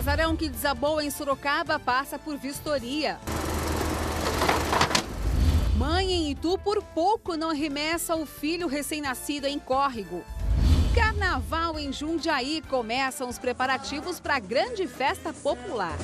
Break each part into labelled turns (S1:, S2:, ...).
S1: Casarão que desabou em Sorocaba passa por vistoria. Mãe em Itu por pouco não arremessa o filho recém-nascido em córrego. Carnaval em Jundiaí, começam os preparativos para a grande festa popular.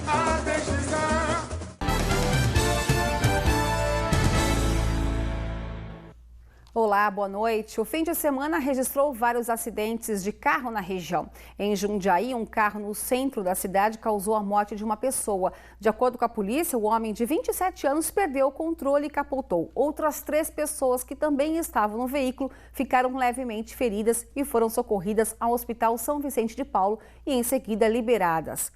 S1: Olá, boa noite. O fim de semana registrou vários acidentes de carro na região. Em Jundiaí, um carro no centro da cidade causou a morte de uma pessoa. De acordo com a polícia, o homem de 27 anos perdeu o controle e capotou. Outras 3 pessoas que também estavam no veículo ficaram levemente feridas e foram socorridas ao Hospital São Vicente de Paulo e em seguida liberadas.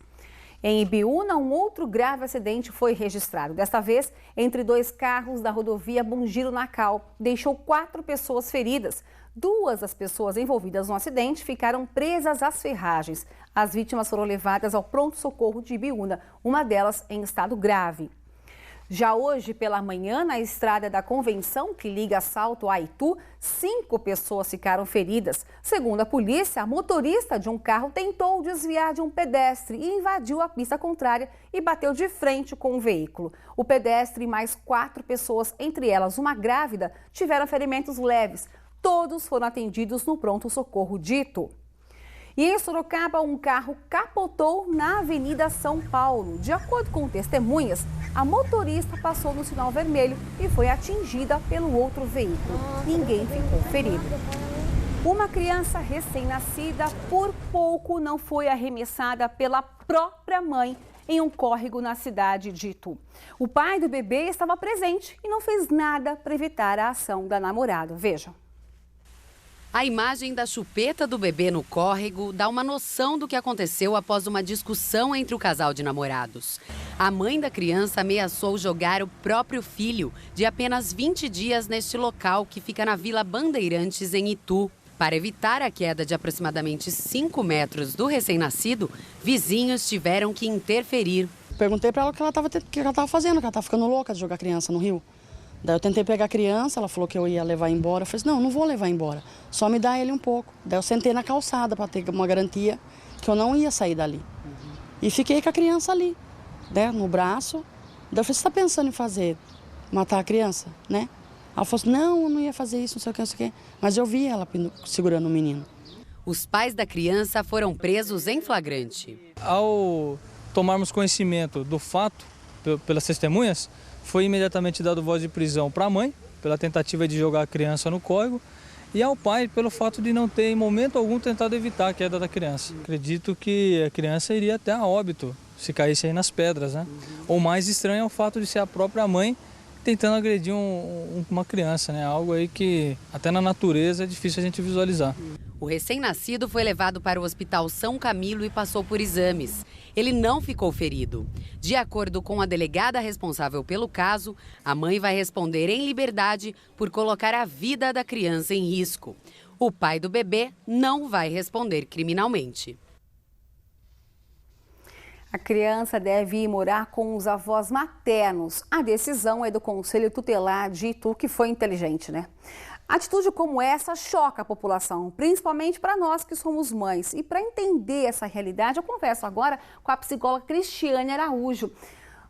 S1: Em Ibiúna, um outro grave acidente foi registrado. Desta vez, entre 2 carros da rodovia Bom Giro Nacal, deixou 4 pessoas feridas. 2 das pessoas envolvidas no acidente ficaram presas às ferragens. As vítimas foram levadas ao pronto-socorro de Ibiúna, uma delas em estado grave. Já hoje pela manhã, na estrada da Convenção, que liga Salto a Itu, 5 pessoas ficaram feridas. Segundo a polícia, a motorista de um carro tentou desviar de um pedestre e invadiu a pista contrária e bateu de frente com o veículo. O pedestre e mais 4 pessoas, entre elas uma grávida, tiveram ferimentos leves. Todos foram atendidos no pronto-socorro de Itu. E em Sorocaba, um carro capotou na Avenida São Paulo. De acordo com testemunhas, a motorista passou no sinal vermelho e foi atingida pelo outro veículo. Ninguém ficou ferido. Uma criança recém-nascida por pouco não foi arremessada pela própria mãe em um córrego na cidade de Itu. O pai do bebê estava presente e não fez nada para evitar a ação da namorada. Vejam.
S2: A imagem da chupeta do bebê no córrego dá uma noção do que aconteceu após uma discussão entre o casal de namorados. A mãe da criança ameaçou jogar o próprio filho, de apenas 20 dias, neste local que fica na Vila Bandeirantes, em Itu. Para evitar a queda de aproximadamente 5 metros do recém-nascido, vizinhos tiveram que interferir.
S3: Perguntei para ela o que ela estava fazendo, que ela estava ficando louca de jogar criança no rio. Daí eu tentei pegar a criança, ela falou que eu ia levar embora. Eu falei assim, não vou levar embora, só me dá ele um pouco. Daí eu sentei na calçada para ter uma garantia que eu não ia sair dali. E fiquei com a criança ali, né, no braço. Daí eu falei, você está pensando em fazer, matar a criança, né? Ela falou assim, não, eu não ia fazer isso, não sei o que, não sei o que. Mas eu vi ela segurando o menino.
S2: Os pais da criança foram presos em flagrante.
S4: Ao tomarmos conhecimento do fato pelas testemunhas, foi imediatamente dado voz de prisão para a mãe, pela tentativa de jogar a criança no córrego, e ao pai, pelo fato de não ter, em momento algum, tentado evitar a queda da criança. Acredito que a criança iria até a óbito, se caísse aí nas pedras, né? O mais estranho é o fato de ser a própria mãe tentando agredir uma criança, né? Algo aí que até na natureza é difícil a gente visualizar.
S2: O recém-nascido foi levado para o Hospital São Camilo e passou por exames. Ele não ficou ferido. De acordo com a delegada responsável pelo caso, a mãe vai responder em liberdade por colocar a vida da criança em risco. O pai do bebê não vai responder criminalmente.
S1: A criança deve ir morar com os avós maternos. A decisão é do Conselho Tutelar de Itu, que foi inteligente, né? Atitude como essa choca a população, principalmente para nós que somos mães. E para entender essa realidade, eu converso agora com a psicóloga Cristiane Araújo.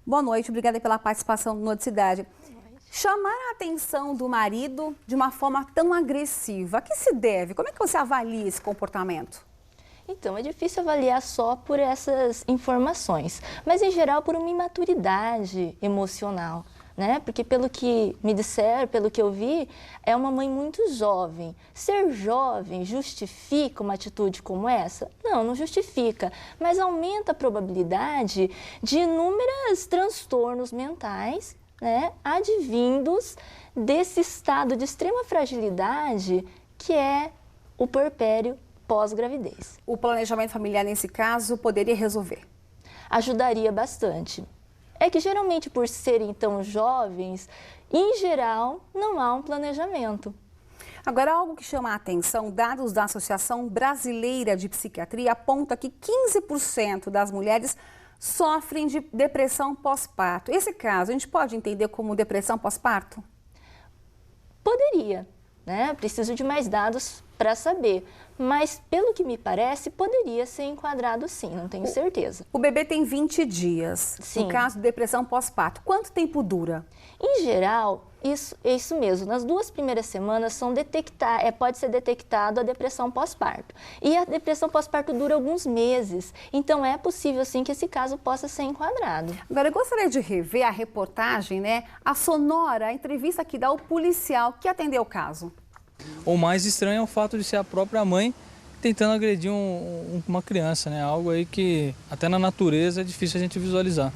S1: Boa noite, obrigada pela participação no Noticidade. Chamar a atenção do marido de uma forma tão agressiva, a que se deve? Como é que você avalia esse comportamento?
S5: Então, é difícil avaliar só por essas informações, mas em geral por uma imaturidade emocional, né? Porque pelo que me disseram, pelo que eu vi, é uma mãe muito jovem. Ser jovem justifica uma atitude como essa? Não, não justifica, mas aumenta a probabilidade de inúmeros transtornos mentais, né, advindos desse estado de extrema fragilidade que é o puerpério pós-gravidez.
S1: O planejamento familiar, nesse caso, poderia resolver?
S5: Ajudaria bastante. É que geralmente, por serem tão jovens, em geral, não há um planejamento.
S1: Agora, algo que chama a atenção, dados da Associação Brasileira de Psiquiatria aponta que 15% das mulheres sofrem de depressão pós-parto. Esse caso, a gente pode entender como depressão pós-parto?
S5: Poderia. né? Preciso de mais dados para saber. Mas, pelo que me parece, poderia ser enquadrado sim, não tenho certeza.
S1: O bebê tem 20 dias.
S5: Sim.
S1: No caso de depressão pós-parto, quanto tempo dura?
S5: Em geral, é isso mesmo. Nas 2 primeiras semanas pode ser detectado a depressão pós-parto. E a depressão pós-parto dura alguns meses. Então, é possível sim que esse caso possa ser enquadrado.
S1: Agora, eu gostaria de rever a reportagem, né? A sonora, a entrevista que dá o policial que atendeu o caso.
S4: O mais estranho é o fato de ser a própria mãe tentando agredir uma criança, né? Algo aí que até na natureza é difícil a gente visualizar.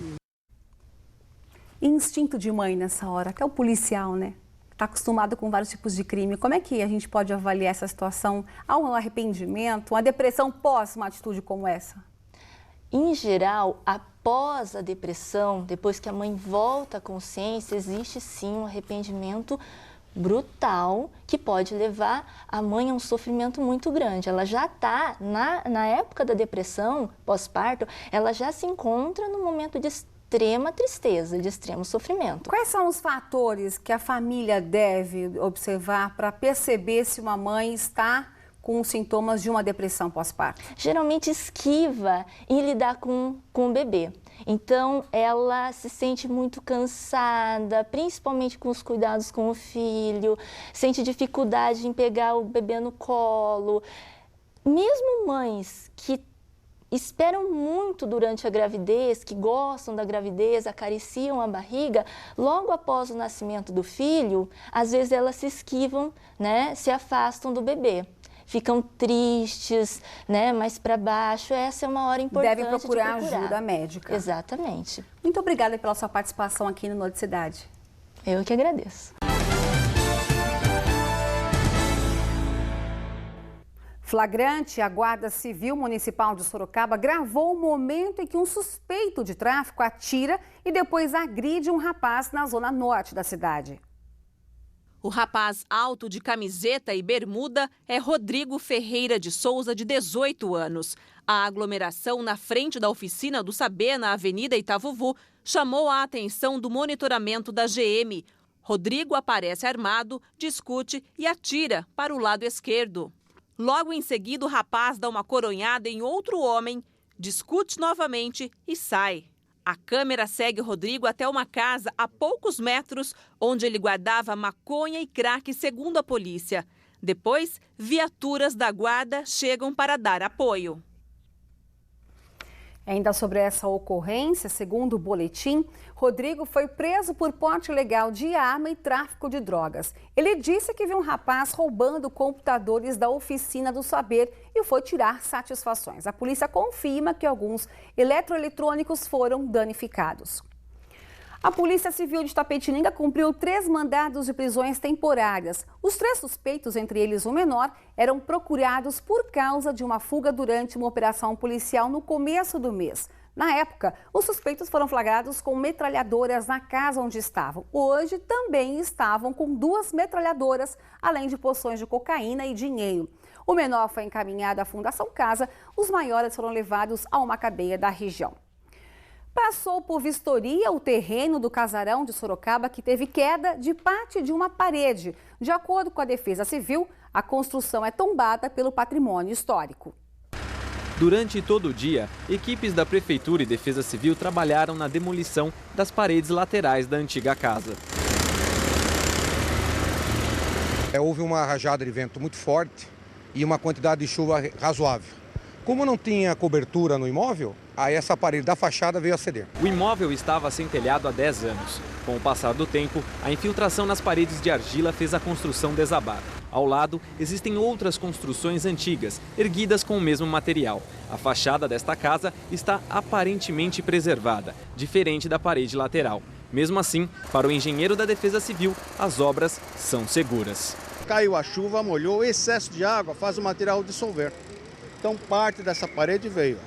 S1: Instinto de mãe nessa hora, até o policial, né? Está acostumado com vários tipos de crime. Como é que a gente pode avaliar essa situação? Há um arrependimento, uma depressão pós uma atitude como essa?
S5: Em geral, após a depressão, depois que a mãe volta à consciência, existe sim um arrependimento brutal que pode levar a mãe a um sofrimento muito grande. Ela já está, na época da depressão pós-parto, ela já se encontra no momento de extrema tristeza, de extremo sofrimento.
S1: Quais são os fatores que a família deve observar para perceber se uma mãe está com sintomas de uma depressão pós-parto?
S5: Geralmente esquiva em lidar com o bebê. Então, ela se sente muito cansada, principalmente com os cuidados com o filho, sente dificuldade em pegar o bebê no colo. Mesmo mães que esperam muito durante a gravidez, que gostam da gravidez, acariciam a barriga, logo após o nascimento do filho, às vezes elas se esquivam, né, se afastam do bebê. Ficam tristes, né, mais para baixo. Essa é uma hora importante
S1: de procurar ajuda médica.
S5: Exatamente.
S1: Muito obrigada pela sua participação aqui no Noite Cidade.
S5: Eu que agradeço.
S1: Flagrante, a Guarda Civil Municipal de Sorocaba gravou o momento em que um suspeito de tráfico atira e depois agride um rapaz na zona norte da cidade.
S6: O rapaz alto de camiseta e bermuda é Rodrigo Ferreira de Souza, de 18 anos. A aglomeração na frente da oficina do Saber, na Avenida Itavuvu, chamou a atenção do monitoramento da GM. Rodrigo aparece armado, discute e atira para o lado esquerdo. Logo em seguida, o rapaz dá uma coronhada em outro homem, discute novamente e sai. A câmera segue o Rodrigo até uma casa a poucos metros, onde ele guardava maconha e crack, segundo a polícia. Depois, viaturas da guarda chegam para dar apoio.
S1: Ainda sobre essa ocorrência, segundo o boletim, Rodrigo foi preso por porte ilegal de arma e tráfico de drogas. Ele disse que viu um rapaz roubando computadores da oficina do Saber e foi tirar satisfações. A polícia confirma que alguns eletroeletrônicos foram danificados. A Polícia Civil de Itapetininga cumpriu 3 mandados de prisões temporárias. Os 3 suspeitos, entre eles o menor, eram procurados por causa de uma fuga durante uma operação policial no começo do mês. Na época, os suspeitos foram flagrados com metralhadoras na casa onde estavam. Hoje também estavam com 2 metralhadoras, além de poções de cocaína e dinheiro. O menor foi encaminhado à Fundação Casa, os maiores foram levados a uma cadeia da região. Passou por vistoria o terreno do casarão de Sorocaba, que teve queda de parte de uma parede. De acordo com a Defesa Civil, a construção é tombada pelo patrimônio histórico.
S7: Durante todo o dia, equipes da Prefeitura e Defesa Civil trabalharam na demolição das paredes laterais da antiga casa.
S8: Houve uma rajada de vento muito forte e uma quantidade de chuva razoável. Como não tinha cobertura no imóvel, aí essa parede da fachada veio a ceder.
S7: O imóvel estava sem telhado há 10 anos. Com o passar do tempo, a infiltração nas paredes de argila fez a construção desabar. Ao lado, existem outras construções antigas, erguidas com o mesmo material. A fachada desta casa está aparentemente preservada, diferente da parede lateral. Mesmo assim, para o engenheiro da Defesa Civil, as obras são seguras.
S9: Caiu a chuva, molhou, excesso de água faz o material dissolver. Então parte dessa parede veio.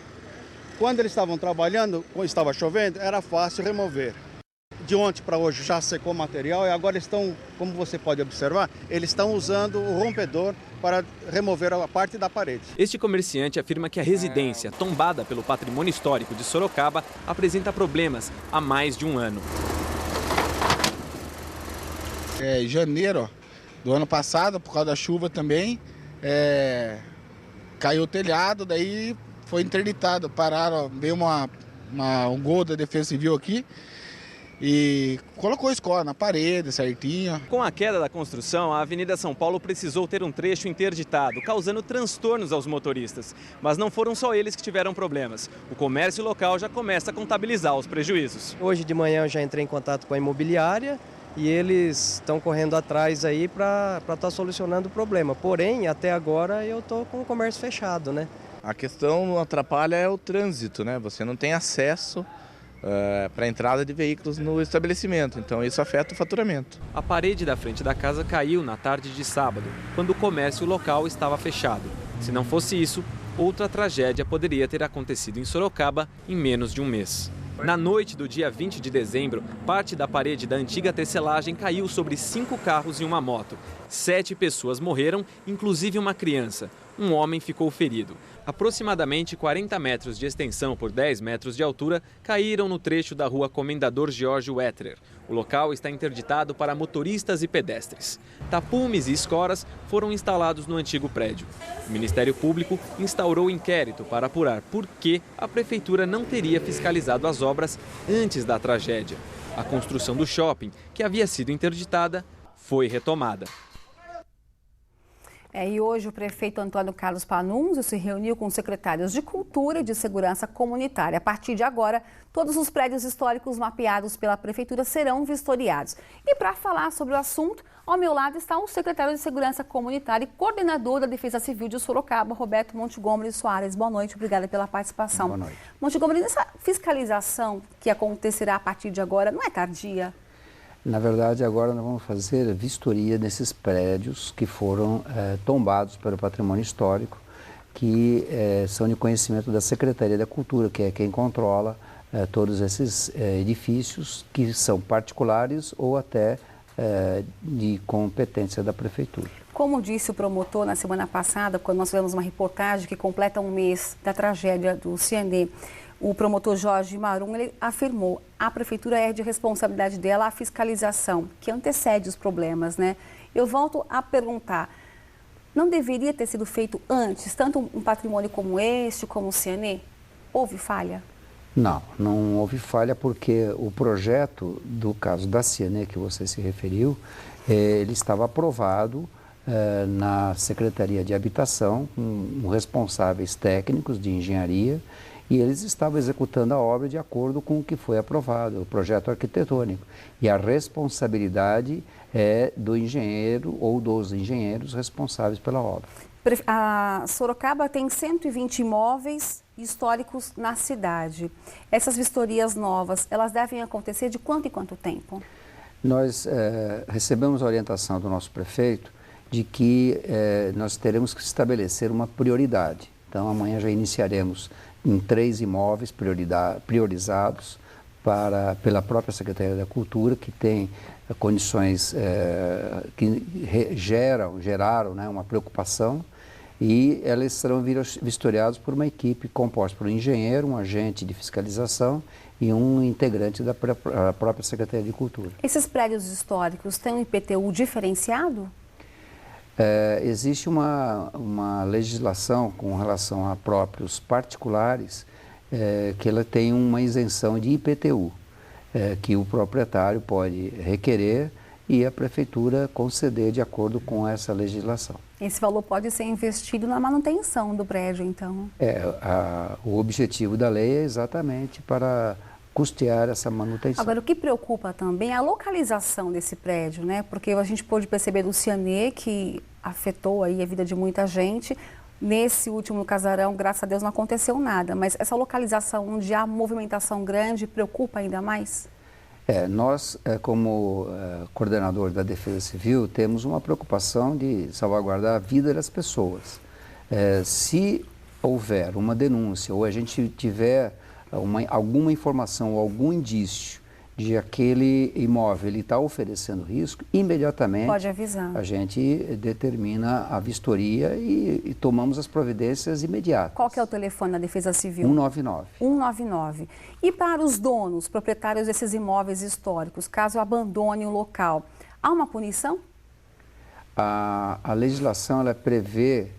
S9: Quando eles estavam trabalhando, quando estava chovendo, era fácil remover. De ontem para hoje já secou o material e agora estão, como você pode observar, eles estão usando o rompedor para remover a parte da parede.
S7: Este comerciante afirma que a residência, tombada pelo patrimônio histórico de Sorocaba, apresenta problemas há mais de um ano.
S10: Em janeiro, do ano passado, por causa da chuva também, caiu o telhado, daí foi interditado, pararam, veio um gol da Defesa Civil aqui e colocou escola na parede certinho.
S7: Com a queda da construção, a Avenida São Paulo precisou ter um trecho interditado, causando transtornos aos motoristas. Mas não foram só eles que tiveram problemas. O comércio local já começa a contabilizar os prejuízos.
S11: Hoje de manhã eu já entrei em contato com a imobiliária e eles estão correndo atrás aí para estar solucionando o problema. Porém, até agora eu estou com o comércio fechado, né?
S12: A questão não atrapalha é o trânsito, né? Você não tem acesso para a entrada de veículos no estabelecimento, então isso afeta o faturamento.
S7: A parede da frente da casa caiu na tarde de sábado, quando o comércio local estava fechado. Se não fosse isso, outra tragédia poderia ter acontecido em Sorocaba em menos de um mês. Na noite do dia 20 de dezembro, parte da parede da antiga tecelagem caiu sobre 5 carros e uma moto. 7 pessoas morreram, inclusive uma criança. Um homem ficou ferido. Aproximadamente 40 metros de extensão por 10 metros de altura caíram no trecho da rua Comendador George Wetterer. O local está interditado para motoristas e pedestres. Tapumes e escoras foram instalados no antigo prédio. O Ministério Público instaurou inquérito para apurar por que a prefeitura não teria fiscalizado as obras antes da tragédia. A construção do shopping, que havia sido interditada, foi retomada.
S1: E hoje o prefeito Antônio Carlos Panunzio se reuniu com os secretários de Cultura e de Segurança Comunitária. A partir de agora, todos os prédios históricos mapeados pela prefeitura serão vistoriados. E para falar sobre o assunto, ao meu lado está o secretário de Segurança Comunitária e coordenador da Defesa Civil de Sorocaba, Roberto Montgomery Soares. Boa noite, obrigada pela participação.
S13: Boa noite.
S1: Montgomery, essa fiscalização que acontecerá a partir de agora não é tardia?
S13: Na verdade, agora nós vamos fazer a vistoria desses prédios que foram tombados pelo patrimônio histórico, que são de conhecimento da Secretaria da Cultura, que é quem controla todos esses edifícios que são particulares ou até de competência da Prefeitura.
S1: Como disse o promotor na semana passada, quando nós fizemos uma reportagem que completa um mês da tragédia do Ciané, o promotor Jorge Marum, ele afirmou que a prefeitura é de responsabilidade dela a fiscalização, que antecede os problemas, né? Eu volto a perguntar, não deveria ter sido feito antes, tanto um patrimônio como este, como o Ciané? Houve falha?
S13: Não houve falha porque o projeto do caso da Ciané, que você se referiu, ele estava aprovado na Secretaria de Habitação, com responsáveis técnicos de engenharia, e eles estavam executando a obra de acordo com o que foi aprovado, o projeto arquitetônico. E a responsabilidade é do engenheiro ou dos engenheiros responsáveis pela obra.
S1: A Sorocaba tem 120 imóveis históricos na cidade. Essas vistorias novas, elas devem acontecer de quanto em quanto tempo?
S13: Nós recebemos a orientação do nosso prefeito de que nós teremos que estabelecer uma prioridade. Então, amanhã já iniciaremos em 3 imóveis priorizados pela própria Secretaria da Cultura, que tem condições que geraram né, uma preocupação, e elas serão vistoriados por uma equipe composta por um engenheiro, um agente de fiscalização e um integrante da própria Secretaria de Cultura.
S1: Esses prédios históricos têm um IPTU diferenciado?
S13: Existe uma legislação com relação a próprios particulares que ela tem uma isenção de IPTU, que o proprietário pode requerer e a prefeitura conceder de acordo com essa legislação.
S1: Esse valor pode ser investido na manutenção do prédio, então?
S13: O objetivo da lei é exatamente para custear essa manutenção.
S1: Agora, o que preocupa também é a localização desse prédio, né? Porque a gente pôde perceber do Ciané, que afetou aí a vida de muita gente. Nesse último casarão, graças a Deus, não aconteceu nada. Mas essa localização onde há movimentação grande preocupa ainda mais?
S13: Nós, como coordenador da Defesa Civil, temos uma preocupação de salvaguardar a vida das pessoas. Se houver uma denúncia ou a gente tiver alguma informação ou algum indício de aquele imóvel está oferecendo risco, imediatamente
S1: pode avisar.
S13: A gente determina a vistoria e tomamos as providências imediatas.
S1: Qual que é o telefone da Defesa Civil?
S13: 199.
S1: 199. E para os donos, proprietários desses imóveis históricos, caso abandone o local, há uma punição?
S13: A legislação ela prevê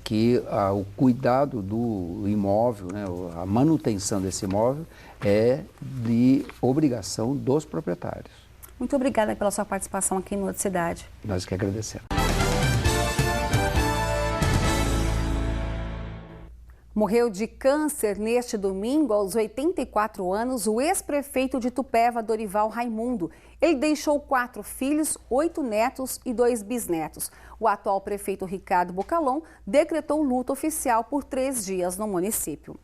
S13: que o cuidado do imóvel, né, a manutenção desse imóvel é de obrigação dos proprietários.
S1: Muito obrigada pela sua participação aqui no Noticidade.
S13: Nós que agradecemos.
S1: Morreu de câncer neste domingo, aos 84 anos, o ex-prefeito de Itupeva, Dorival Raimundo. Ele deixou 4 filhos, 8 netos e 2 bisnetos. O atual prefeito Ricardo Bocalon decretou luto oficial por 3 dias no município.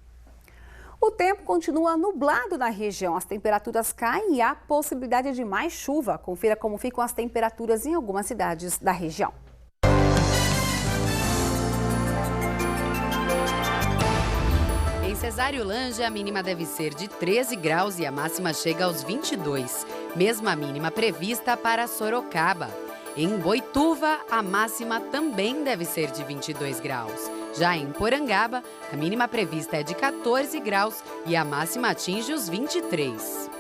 S1: O tempo continua nublado na região, as temperaturas caem e há possibilidade de mais chuva. Confira como ficam as temperaturas em algumas cidades da região.
S2: Em Cesário-Lange, a mínima deve ser de 13 graus e a máxima chega aos 22. Mesma mínima prevista para Sorocaba. Em Boituva, a máxima também deve ser de 22 graus. Já em Porangaba, a mínima prevista é de 14 graus e a máxima atinge os 23.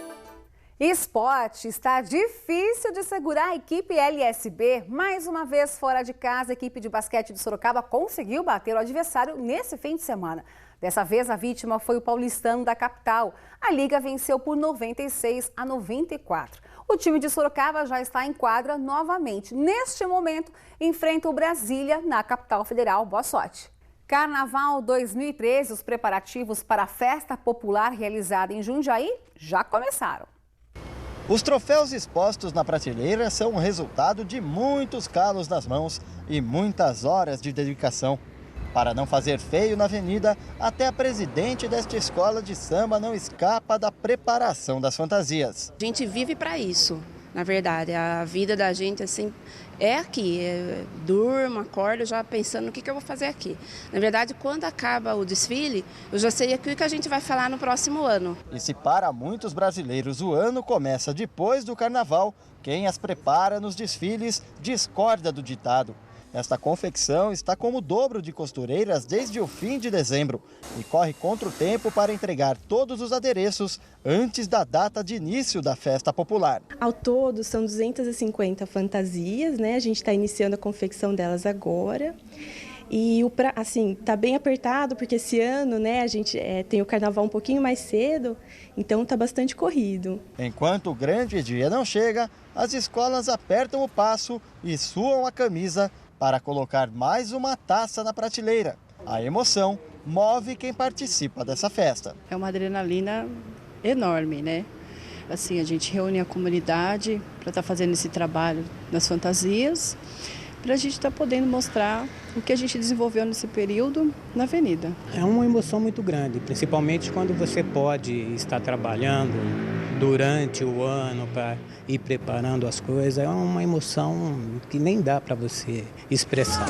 S1: Esporte, está difícil de segurar a equipe LSB. Mais uma vez fora de casa, a equipe de basquete de Sorocaba conseguiu bater o adversário nesse fim de semana. Dessa vez, a vítima foi o paulistano da capital. A liga venceu por 96-94. O time de Sorocaba já está em quadra novamente. Neste momento, enfrenta o Brasília na capital federal. Boa sorte! Carnaval 2013, os preparativos para a festa popular realizada em Jundiaí já começaram.
S14: Os troféus expostos na prateleira são o resultado de muitos calos nas mãos e muitas horas de dedicação. Para não fazer feio na avenida, até a presidente desta escola de samba não escapa da preparação das fantasias.
S15: A gente vive para isso, na verdade. A vida da gente assim, é aqui. Durmo, acordo já pensando no que eu vou fazer aqui. Na verdade, quando acaba o desfile, eu já sei o que a gente vai falar no próximo ano.
S14: E se para muitos brasileiros o ano começa depois do carnaval, quem as prepara nos desfiles discorda do ditado. Esta confecção está como o dobro de costureiras desde o fim de dezembro e corre contra o tempo para entregar todos os adereços antes da data de início da festa popular.
S16: Ao todo, são 250 fantasias, né? A gente está iniciando a confecção delas agora. E assim, tá bem apertado porque esse ano, né, a gente tem o carnaval um pouquinho mais cedo, então tá bastante corrido.
S14: Enquanto o grande dia não chega, as escolas apertam o passo e suam a camisa para colocar mais uma taça na prateleira. A emoção move quem participa dessa festa.
S3: É uma adrenalina enorme, né? Assim, a gente reúne a comunidade para estar fazendo esse trabalho nas fantasias, para a gente estar podendo mostrar o que a gente desenvolveu nesse período na avenida.
S17: É uma emoção muito grande, principalmente quando você pode estar trabalhando durante o ano para ir preparando as coisas. É uma emoção que nem dá para você expressar.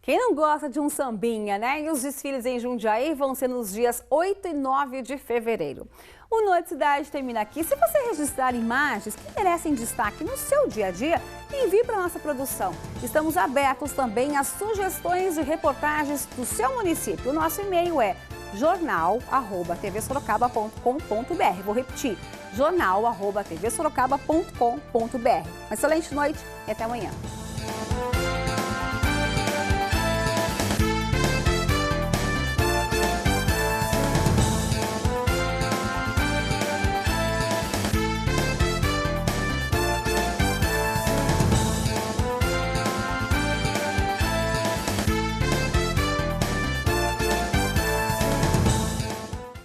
S1: Quem não gosta de um sambinha, né? E os desfiles em Jundiaí vão ser nos dias 8 e 9 de fevereiro. O Noticidade termina aqui. Se você registrar imagens que merecem destaque no seu dia a dia, envie para a nossa produção. Estamos abertos também às sugestões de reportagens do seu município. O nosso e-mail é jornal@tvsorocaba.com.br. Vou repetir, jornal@tvsorocaba.com.br. Uma excelente noite e até amanhã.